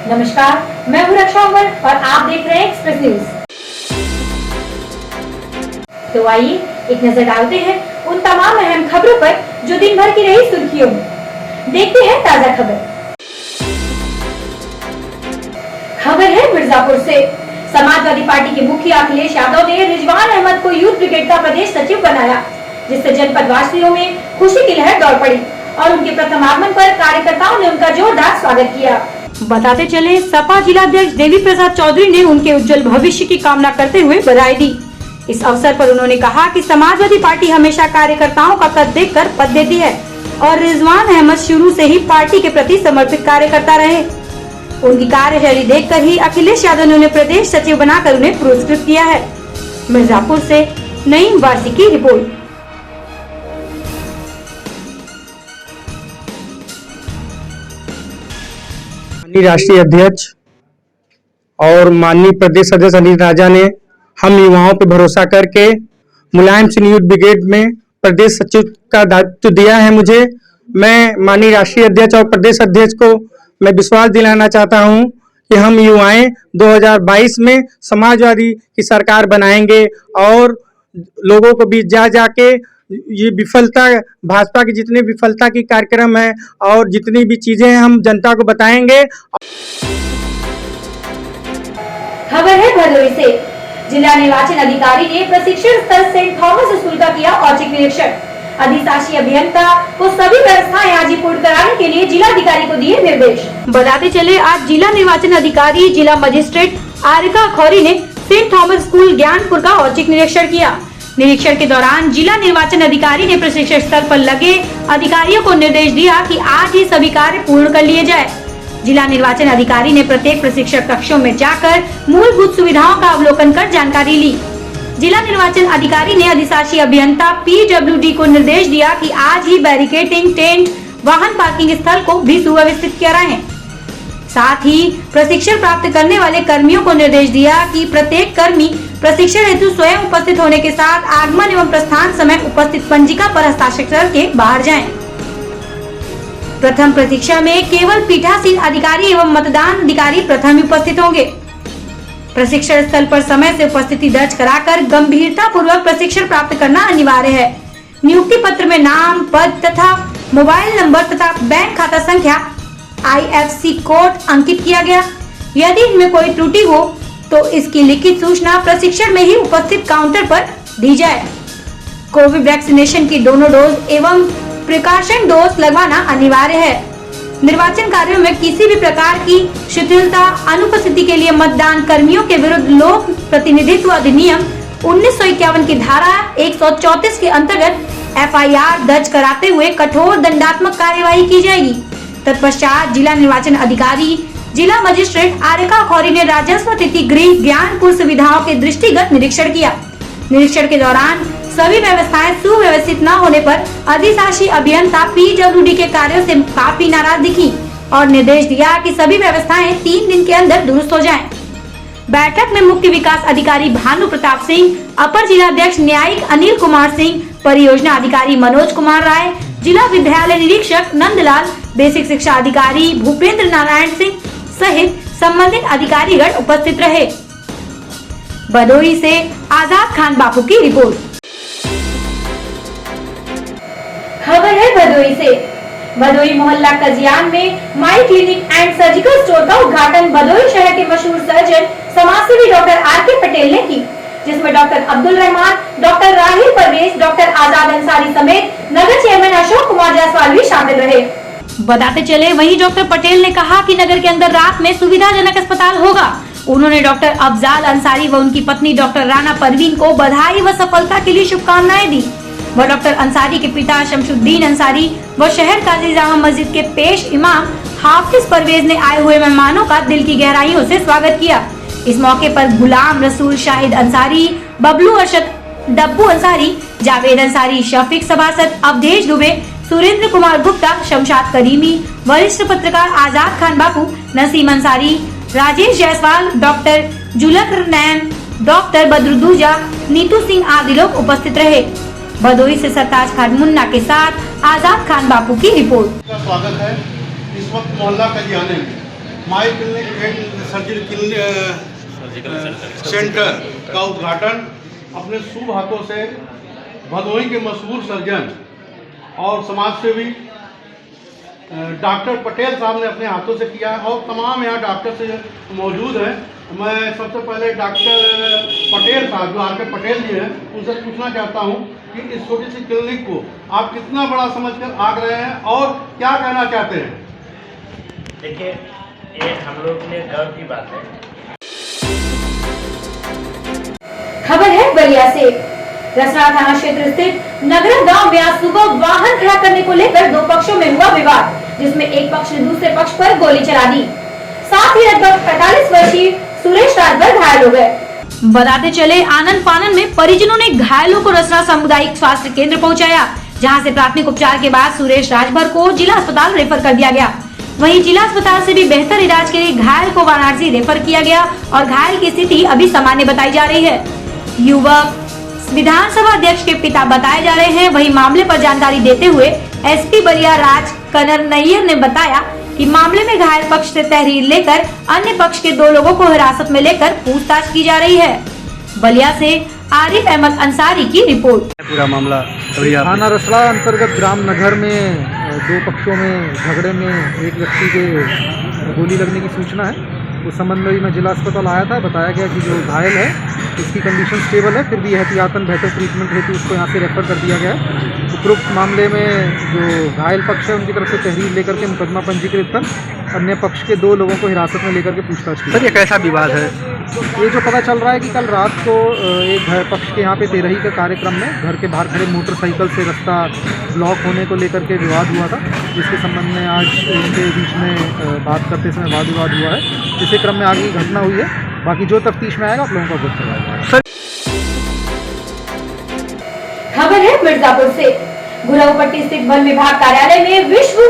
नमस्कार, मैं हूं रक्षा उमर और आप देख रहे हैं एक्सप्रेस न्यूज। तो आइए एक नजर डालते हैं उन तमाम अहम खबरों पर जो दिन भर की रही सुर्खियों में। देखते हैं ताजा खबर है मिर्जापुर से। समाजवादी पार्टी के मुखिया अखिलेश यादव ने रिजवान अहमद को यूथ ब्रिगेड का प्रदेश सचिव बनाया, जिससे जनपद वासियों में खुशी की लहर दौड़ पड़ी और उनके प्रथम आगमन पर कार्यकर्ताओं ने उनका जोरदार स्वागत किया। बताते चले, सपा जिलाध्यक्ष देवी प्रसाद चौधरी ने उनके उज्जवल भविष्य की कामना करते हुए बधाई दी। इस अवसर पर उन्होंने कहा कि समाजवादी पार्टी हमेशा कार्यकर्ताओं का कद देखकर पद देती है और रिजवान अहमद शुरू से ही पार्टी के प्रति समर्पित कार्यकर्ता रहे। उनकी कार्यशैली देखकर ही अखिलेश यादव ने उन्हें प्रदेश सचिव बनाकर उन्हें पुरस्कृत किया है। मिर्जापुर से नईम वारसी की रिपोर्ट। राष्ट्रीय अध्यक्ष और माननीय प्रदेश अध्यक्ष अनिल राजा ने हम युवाओं पर भरोसा करके मुलायम सिंह यूथ ब्रिगेड में प्रदेश सचिव का दायित्व दिया है मुझे। मैं माननीय राष्ट्रीय अध्यक्ष और प्रदेश अध्यक्ष को मैं विश्वास दिलाना चाहता हूं कि हम युवाएं 2022 में समाजवादी की सरकार बनाएंगे और लोगों को बीच जा जाके ये विफलता, भाजपा की जितनी विफलता की कार्यक्रम है और जितनी भी चीजें हैं हम जनता को बताएंगे। खबर है भदोही से। जिला निर्वाचन अधिकारी ने प्रशिक्षण स्थल सेंट थॉमस स्कूल का किया औचक निरीक्षण। अधिशासी अभियंता को सभी व्यवस्थाएं आज ही पूर्ण कराने के लिए जिलाधिकारी को दिए निर्देश। बताते चले, आज जिला निर्वाचन अधिकारी जिला मजिस्ट्रेट आरिका खौरी ने सेंट थॉमस स्कूल ज्ञानपुर का औचक निरीक्षण किया। निरीक्षण के दौरान जिला निर्वाचन अधिकारी ने प्रशिक्षण स्थल पर लगे अधिकारियों को निर्देश दिया कि आज ही सभी कार्य पूर्ण कर लिए जाए। जिला निर्वाचन अधिकारी ने प्रत्येक प्रशिक्षण कक्षों में जाकर मूलभूत सुविधाओं का अवलोकन कर जानकारी ली। जिला निर्वाचन अधिकारी ने अधिशासी अभियंता PWD को निर्देश दिया कि आज ही बैरिकेडिंग, टेंट, वाहन पार्किंग स्थल को भी सुव्यवस्थित कराएं। साथ ही प्रशिक्षण प्राप्त करने वाले कर्मियों को निर्देश दिया कि प्रत्येक कर्मी प्रशिक्षण हेतु स्वयं उपस्थित होने के साथ आगमन एवं प्रस्थान समय उपस्थित पंजिका पर हस्ताक्षर के बाहर जाएं। प्रथम प्रतीक्षा में केवल पीठासीन अधिकारी एवं मतदान अधिकारी प्रथम उपस्थित होंगे। प्रशिक्षण स्थल पर समय से उपस्थिति दर्ज कराकर गंभीरता पूर्वक प्रशिक्षण प्राप्त करना अनिवार्य है। नियुक्ति पत्र में नाम, पद तथा मोबाइल नंबर तथा बैंक खाता संख्या IFC कोड अंकित किया गया। यदि इनमें कोई त्रुटि हो तो इसकी लिखित सूचना प्रशिक्षण में ही उपस्थित काउंटर पर दी जाए। कोविड वैक्सीनेशन की दोनों डोज एवं प्रिकॉशन डोज लगवाना अनिवार्य है। निर्वाचन कार्यों में किसी भी प्रकार की शिथिलता, अनुपस्थिति के लिए मतदान कर्मियों के विरुद्ध लोक प्रतिनिधित्व अधिनियम 1951 की धारा 134 के अंतर्गत FIR दर्ज कराते हुए कठोर दंडात्मक कार्यवाही की जाएगी। तत्पश्चात जिला निर्वाचन अधिकारी जिला मजिस्ट्रेट आरिका खौरी ने राजस्व अतिथि गृह ज्ञानपुर सुविधाओं के दृष्टिगत निरीक्षण किया। निरीक्षण के दौरान सभी व्यवस्थाएं सुव्यवस्थित न होने पर अधिशासी अभियंता PWD के कार्यों से काफी नाराज दिखी और निर्देश दिया कि सभी व्यवस्थाएं 3 दिन के अंदर दुरुस्त हो जाएं। बैठक में मुख्य विकास अधिकारी भानु प्रताप सिंह, अपर जिलाध्यक्ष न्यायिक अनिल कुमार सिंह, परियोजना अधिकारी मनोज कुमार राय, जिला विद्यालय निरीक्षक नंदलाल, बेसिक शिक्षा अधिकारी भूपेंद्र नारायण सिंह सहित संबंधित अधिकारीगण उपस्थित रहे। भदोही से आजाद खान बापू की रिपोर्ट। खबर है भदोही से। भदोही मोहल्ला कजियान में माई क्लिनिक एंड सर्जिकल स्टोर का उद्घाटन भदोही शहर के मशहूर सर्जन समाजसेवी डॉक्टर RK पटेल ने की, जिसमें doctor Abdul Rahman, doctor Rahil Parvez, doctor Azad Ansari समेत नगर चेयरमैन अशोक कुमार जायसवाल भी शामिल रहे। बताते चले, वहीं डॉक्टर पटेल ने कहा कि नगर के अंदर रात में सुविधाजनक अस्पताल होगा। उन्होंने डॉक्टर अफजाल अंसारी व उनकी पत्नी डॉक्टर राना परवीन को बधाई व सफलता के लिए शुभकामनाएं दी। वह डॉक्टर अंसारी के पिता शमशुद्दीन अंसारी व शहर काजी जामा मस्जिद के पेश इमाम हाफिज परवेज ने आए हुए मेहमानों का दिल की गहराइयों से स्वागत किया। इस मौके पर गुलाम रसूल शाहिद अंसारी, बबलू अरशद डब्बू अंसारी, जावेद अंसारी, शफीक सभासद, अवधेश दुबे, सुरेंद्र कुमार गुप्ता, शमशाद करीमी, वरिष्ठ पत्रकार आजाद खान बापू, नसीम अंसारी, राजेश जायसवाल, डॉक्टर जुलकर नैन, डॉक्टर बदरुद्दूजा, नीतू सिंह आदि लोग उपस्थित रहे। भदोही से सरताज खान मुन्ना के साथ आजाद खान बापू की रिपोर्ट। स्वागत है। इस वक्त मोहल्ला कलियाने में माई क्लिनिक एंड सर्जिकल सेंटर का उद्घाटन अपने शुभ हाथों से भदोही के मशहूर सर्जन और समाजसेवी डॉक्टर पटेल साहब ने अपने हाथों से किया है और तमाम यहाँ डॉक्टर से मौजूद हैं। मैं सबसे पहले डॉक्टर पटेल साहब जो आर के पटेल जी हैं उनसे पूछना चाहता हूँ कि इस छोटी सी क्लिनिक को आप कितना बड़ा समझकर आग रहे हैं और क्या कहना चाहते हैं? देखिए, ये हम लोग के लिए गर्व की बात है। खबर है बलिया से। रसना थाना क्षेत्र स्थित नगर गांव में आज सुबह वाहन खड़ा करने को लेकर दो पक्षों में हुआ विवाद, जिसमें एक पक्ष ने दूसरे पक्ष पर गोली चला दी। साथ ही लगभग 45 वर्षीय सुरेश राजभर घायल हो गए। बताते चले आनंद फानन में परिजनों ने घायलों को रसना सामुदायिक स्वास्थ्य केंद्र पहुंचाया, जहां से प्राथमिक उपचार के बाद सुरेश राजभर को जिला अस्पताल रेफर कर दिया गया। वहीं जिला अस्पताल से भी बेहतर इलाज के लिए घायल को वाराणसी रेफर किया गया और घायल की स्थिति अभी सामान्य बताई जा रही है। युवक विधानसभा अध्यक्ष के पिता बताए जा रहे हैं। वहीं मामले पर जानकारी देते हुए एसपी बलिया राज कनर नैयर ने बताया कि मामले में घायल पक्ष से तहरीर लेकर अन्य पक्ष के दो लोगों को हिरासत में लेकर पूछताछ की जा रही है। बलिया से आरिफ अहमद अंसारी की रिपोर्ट। पूरा मामला थाना रसला अंतर्गत ग्राम नगर में दो पक्षों में झगड़े में एक व्यक्ति के गोली लगने की सूचना है। उस संबंध में मैं जिला अस्पताल आया था। बताया गया कि जो घायल है उसकी कंडीशन स्टेबल है, फिर भी एहतियातन बेहतर ट्रीटमेंट हेतु उसको यहाँ से रेफर कर दिया गया है। उपरोक्त मामले में जो घायल पक्ष है उनकी तरफ से तहरीर लेकर के मुकदमा पंजीकृत कर अन्य पक्ष के दो लोगों को हिरासत में लेकर के पूछताछ की। सर, ये कैसा विवाद है? ये जो पता चल रहा है कि कल रात को एक पक्ष के यहाँ पे तेरही के कार्यक्रम में घर के बाहर खड़े मोटरसाइकिल से रास्ता ब्लॉक होने को लेकर के विवाद हुआ था, जिसके संबंध में आज इनके बीच में बात करते समय वाद विवाद हुआ है। इसी क्रम में आगे घटना हुई है। बाकी जो तफ्तीश में आएगा आप लोगों का अवगत करवाया जाएगा। खबर है मिर्जापुर से। गुरवपट्टी स्थित वन विभाग कार्यालय में विश्व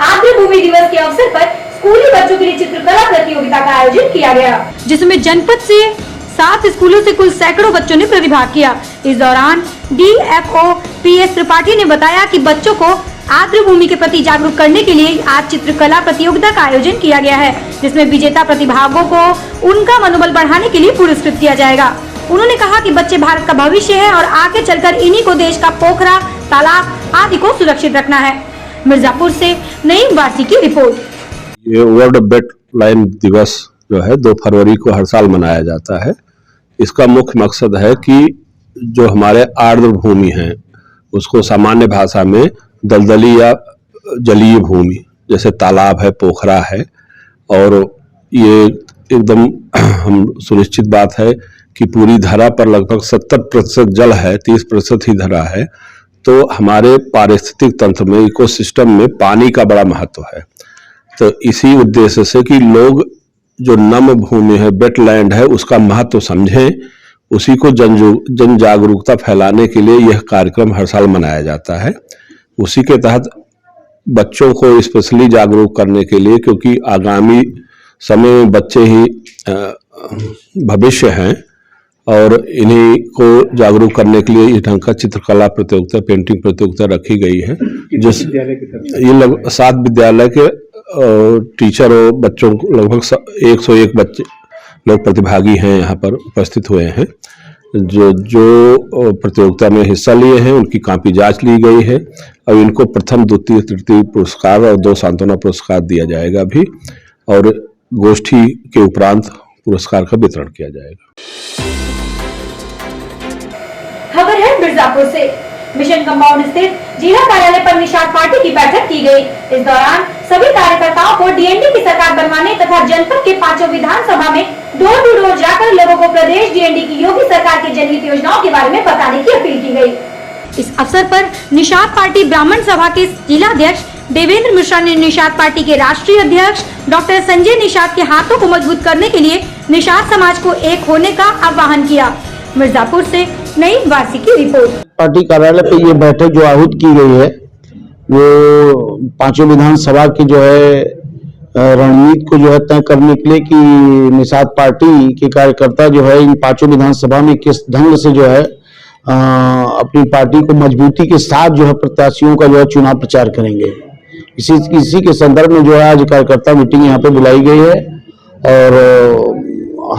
आर्द्र भूमि दिवस के अवसर पर स्कूली बच्चों के लिए चित्रकला प्रतियोगिता का आयोजन किया गया, जिसमें जनपद से 7 स्कूलों से कुल सैकड़ों बच्चों ने प्रतिभाग किया। इस दौरान DFO PS त्रिपाठी ने बताया कि बच्चों को आर्द्र भूमि के प्रति जागरूक करने के लिए आज चित्रकला प्रतियोगिता का आयोजन किया गया है, जिसमें विजेता प्रतिभागियों को उनका मनोबल बढ़ाने के लिए पुरस्कृत किया जाएगा। उन्होंने कहा कि बच्चे भारत का भविष्य है और आगे चलकर इन्हीं को देश का पोखरा, तालाब आदि को सुरक्षित रखना है। मिर्जापुर से नईम वासी की रिपोर्ट। ये वर्ल्ड वेटलैंड दिवस जो है 2 फरवरी को हर साल मनाया जाता है। इसका मुख्य मकसद है कि जो हमारे आर्द्र भूमि है उसको सामान्य भाषा में दलदली या जलीय भूमि जैसे तालाब है, पोखरा है, और ये एकदम हम सुनिश्चित बात है कि पूरी धरा पर लगभग 70% जल है, 30% ही धरा है। तो हमारे पारिस्थितिक तंत्र में, इकोसिस्टम में पानी का बड़ा महत्व है। तो इसी उद्देश्य से कि लोग जो नम भूमि है, वेटलैंड है, उसका महत्व समझें, उसी को जन जागरूकता फैलाने के लिए यह कार्यक्रम हर साल मनाया जाता है। उसी के तहत बच्चों को स्पेशली जागरूक करने के लिए, क्योंकि आगामी समय में बच्चे ही भविष्य हैं, और इन्हीं को जागरूक करने के लिए इस ढंग का चित्रकला प्रतियोगिता, पेंटिंग प्रतियोगिता रखी गई है। जिस ये लगभग 7 विद्यालय के टीचर और बच्चों को लगभग 101 बच्चे लोग प्रतिभागी हैं, यहाँ पर उपस्थित हुए हैं। जो प्रतियोगिता में हिस्सा लिए हैं उनकी कॉपी जांच ली गई है और इनको प्रथम, द्वितीय, तृतीय पुरस्कार और 2 सांत्वना पुरस्कार दिया जाएगा भी, और गोष्ठी के उपरांत पुरस्कार का वितरण किया जाएगा। खबर है मिर्जापुर से। मिशन कंपाउंड स्थित जिला कार्यालय पर निषाद पार्टी की बैठक की गई। इस दौरान सभी कार्यकर्ताओं को डीएनडी की सरकार बनवाने तथा जनपद के 5 विधानसभा में डोर टू डोर जाकर लोगों को प्रदेश डीएनडी की योगी सरकार की जनहित योजनाओं के बारे में बताने की अपील की गई। इस अवसर पर निषाद पार्टी ब्राह्मण सभा के जिला अध्यक्ष देवेंद्र मिश्रा ने निषाद पार्टी के राष्ट्रीय अध्यक्ष डॉक्टर संजय निषाद के हाथों को मजबूत करने के लिए निषाद समाज को एक होने का आह्वान किया। मिर्जापुर से नईम वासी की रिपोर्ट। पार्टी कार्यालय पे ये बैठक जो आहूत की गई है वो 5 विधानसभा की जो है रणनीति को जो है तय करने के लिए कि निषाद पार्टी के कार्यकर्ता जो है इन 5 विधानसभा में किस ढंग से जो है अपनी पार्टी को मजबूती के साथ जो है प्रत्याशियों का जो है चुनाव प्रचार करेंगे। इसी के संदर्भ में जो है आज कार्यकर्ता मीटिंग यहाँ पे बुलाई गई है और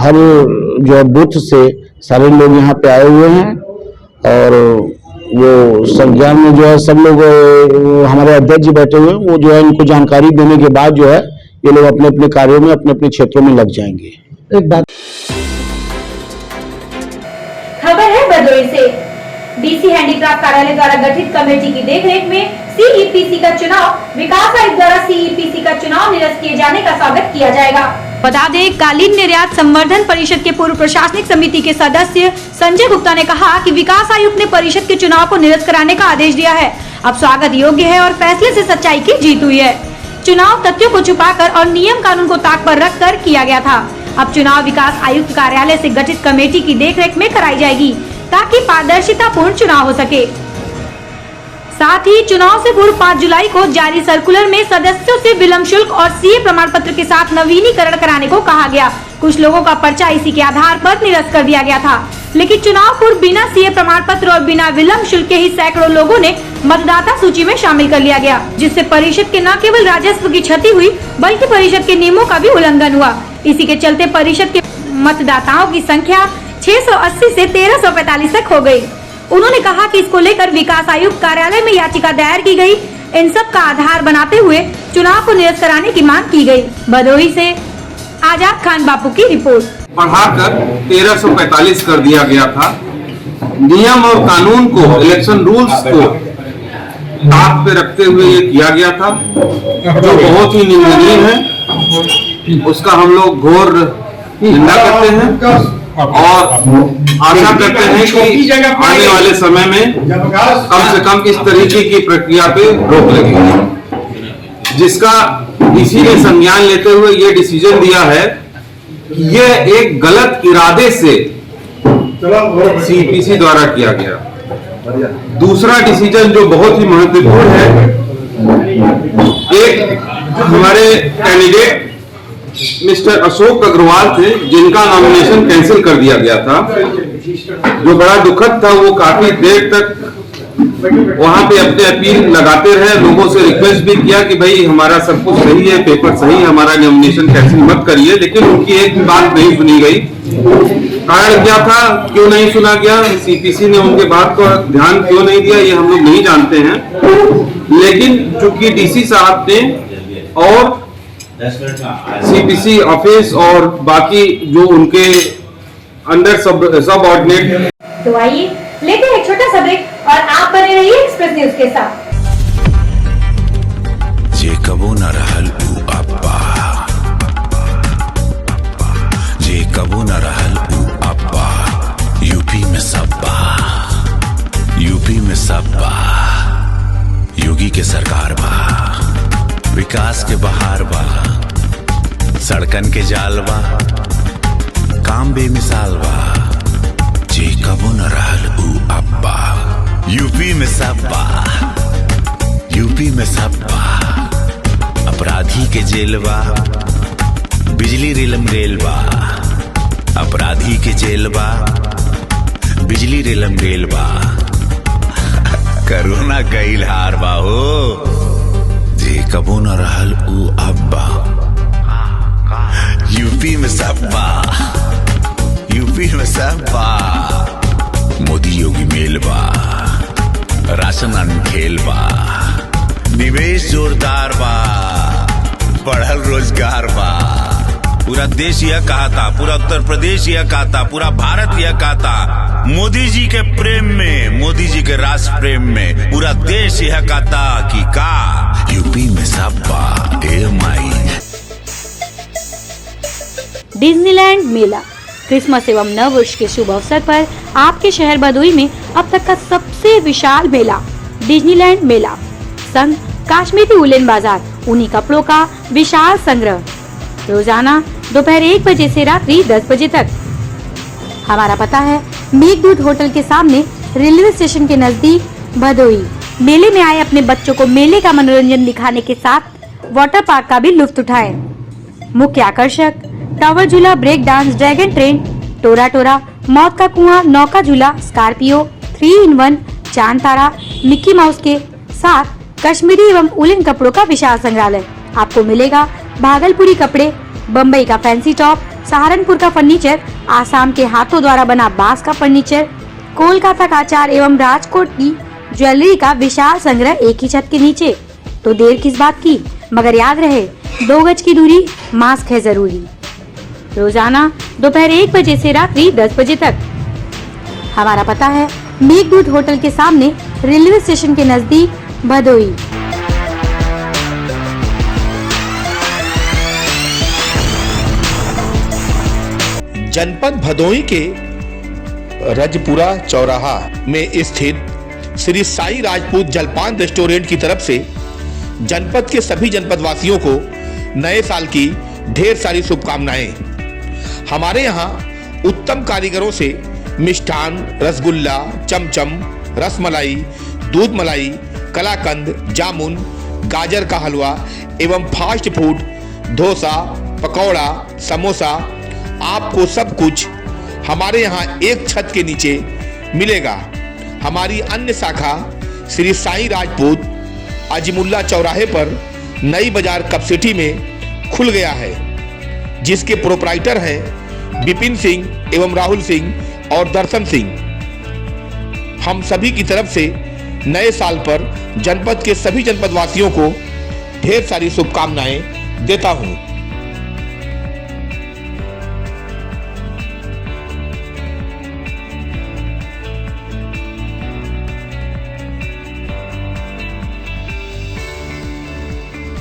हर जो है बूथ से सारे लोग यहाँ पे आए हुए हैं और वो संज्ञान में जो है सब लोग हमारे अध्यक्ष जी बैठे हुए हैं, वो जो है इनको जानकारी देने के बाद जो है ये लोग अपने अपने कार्यों में अपने अपने क्षेत्रों में लग जाएंगे। एक बात खबर है भदोही से। डीसी हैंडीक्राफ्ट कार्यालय द्वारा गठित कमेटी की देखरेख में सीईपीसी का चुनाव, विकास आयुक्त द्वारा सीईपीसी का चुनाव निरस्त किए जाने का स्वागत किया जाएगा। बता दें, कालीन निर्यात संवर्धन परिषद के पूर्व प्रशासनिक समिति के सदस्य संजय गुप्ता ने कहा कि विकास आयुक्त ने परिषद के चुनाव को निरस्त कराने का आदेश दिया है। अब स्वागत योग्य है और फैसले से सच्चाई की जीत हुई है। चुनाव तथ्यों को छुपाकर और नियम कानून को ताक पर रखकर किया गया था। अब चुनाव विकास आयुक्त कार्यालय से गठित कमेटी की देखरेख में कराई जाएगी ताकि पारदर्शिता पूर्ण चुनाव हो सके। साथ ही चुनाव से पूर्व 5 जुलाई को जारी सर्कुलर में सदस्यों से विलम्ब शुल्क और सीए प्रमाण पत्र के साथ नवीनीकरण कराने को कहा गया। कुछ लोगों का पर्चा इसी के आधार पर निरस्त कर दिया गया था, लेकिन चुनाव पूर्व बिना सीए प्रमाण पत्र और बिना विलम्ब शुल्क के ही सैकड़ों लोगों ने मतदाता सूची में शामिल कर लिया गया, जिससे परिषद के न केवल राजस्व की क्षति हुई बल्कि परिषद के नियमों का भी उल्लंघन हुआ। इसी के चलते परिषद के मतदाताओं की संख्या 680 से 1345 तक हो गयी। उन्होंने कहा कि इसको लेकर विकास आयुक्त कार्यालय में याचिका दायर की गई। इन सब का आधार बनाते हुए चुनाव को निरस्त कराने की मांग की गई। भदोही से आजाद खान बापू की रिपोर्ट। बढ़ाकर 1345 कर दिया गया था। नियम और कानून को, इलेक्शन रूल्स को ताक पे रखते हुए ये किया गया था, जो बहुत ही निंदनीय है। उसका हम लोग घोर निंदा करते हैं और आशा करते हैं कि आने वाले समय में कम से कम इस तरीके की प्रक्रिया पे रोक लगेगी, जिसका इसी ने संज्ञान लेते हुए ये डिसीजन दिया है कि ये एक गलत इरादे से सीपीसी द्वारा किया गया। दूसरा डिसीजन जो बहुत ही महत्वपूर्ण है, एक हमारे कैंडिडेट मिस्टर अशोक अग्रवाल थे, जिनका नॉमिनेशन कैंसिल कर दिया गया था, जो बड़ा दुखद था। वो काफी देर तक वहां पे अपने अपील लगाते रहे, लोगों से रिक्वेस्ट भी किया कि भाई हमारा सब कुछ सही है, पेपर सही है, हमारा नॉमिनेशन कैंसिल मत करिए, लेकिन उनकी एक बात नहीं सुनी गई। कारण क्या था, क्यों नहीं सुना गया, सीपीसी ने उनके बात को ध्यान क्यों नहीं दिया, ये हम लोग नहीं जानते हैं। लेकिन चूंकि डीसी साहब ने और सीपीसी ऑफिस और बाकी जो उनके अंडर सब ऑर्डिनेट। तो आइए लेते हैं एक छोटा सा ब्रेक और आप बने रहिए एक्सप्रेस न्यूज के साथ। जे कबो न रहल उ अब्बा, जे कबो न रहल उ अब्बा, यूपी में सब्बा, यूपी में सब्बा, योगी के सरकार बा, विकास के बहार बा, सड़कन के जाल बा, काम बेमिसाल बा, जे कबो न रहल उ अब्बा, यूपी में सब्बा, यूपी में सब्बा, अपराधी के जेल बा, बिजली रिलम रेल बा, अपराधी के जेल बा, बिजली रिलम रेल बा, करोना गईल हार बा हो, जे कबो न रहल उ अब्बा, यूपी में सब्बा, यूपी में सब्बा, मोदी योगी मेल बा, राशन अनखेल बा, निवेश जोरदार बा, बढ़ल रोजगार बा, पूरा देश यह कहता, पूरा उत्तर प्रदेश यह कहता, पूरा भारत यह कहता, मोदी जी के प्रेम में, मोदी जी के राष्ट्र प्रेम में पूरा देश यह कहता कि का यूपी में सब्बा ए माई। डिज्नीलैंड मेला क्रिसमस एवं नव वर्ष के शुभ अवसर पर आपके शहर भदोही में अब तक का सबसे विशाल मेला डिज्नीलैंड मेला संग कश्मीरी उलेन बाजार, ऊनी कपड़ों का विशाल संग्रह, रोजाना दोपहर 1 बजे से रात्रि 10 बजे तक। हमारा पता है मेघदूत होटल के सामने, रेलवे स्टेशन के नजदीक, भदोही। मेले में आए अपने बच्चों को मेले का मनोरंजन दिखाने के साथ वाटर पार्क का भी लुत्फ उठाएं। मुख्य आकर्षक टावर झूला, ब्रेक डांस, ड्रैगन ट्रेन, टोरा टोरा, मौत का कुआं, नौका झूला, स्कॉर्पियो, 3 in 1, चांद तारा, मिक्की माउस के साथ कश्मीरी एवं उलन कपड़ों का विशाल संग्रहालय। आपको मिलेगा भागलपुरी कपड़े, बम्बई का फैंसी टॉप, सहारनपुर का फर्नीचर, आसाम के हाथों द्वारा बना बांस का फर्नीचर, कोलकाता का अचार एवं राजकोट की ज्वेलरी का विशाल संग्रह एक ही छत के नीचे। तो देर किस बात की, मगर याद रहे 2 गज की दूरी, मास्क है जरूरी। रोजाना दोपहर 1 बजे से रात्रि 10 बजे तक। हमारा पता है मेघदूत होटल के सामने, रेलवे स्टेशन के नजदीक, भदोई। जनपद भदोई के रजपुरा चौराहा में स्थित श्री साई राजपूत जलपान रेस्टोरेंट की तरफ से जनपद के सभी जनपद वासियों को नए साल की ढेर सारी शुभकामनाएं। हमारे यहाँ उत्तम कारीगरों से मिष्ठान, रसगुल्ला, चमचम, रसमलाई, दूध मलाई, कलाकंद, जामुन, गाजर का हलवा एवं फास्ट फूड, डोसा, पकौड़ा, समोसा, आपको सब कुछ हमारे यहाँ एक छत के नीचे मिलेगा। हमारी अन्य शाखा श्री साई राजपूत अजीमुल्ला चौराहे पर नई बाजार कप सिटी में खुल गया है, जिसके प्रोप्राइटर हैं विपिन सिंह एवं राहुल सिंह और दर्शन सिंह। हम सभी की तरफ से नए साल पर जनपद के सभी जनपद वासियों को ढेर सारी शुभकामनाएं देता हूं।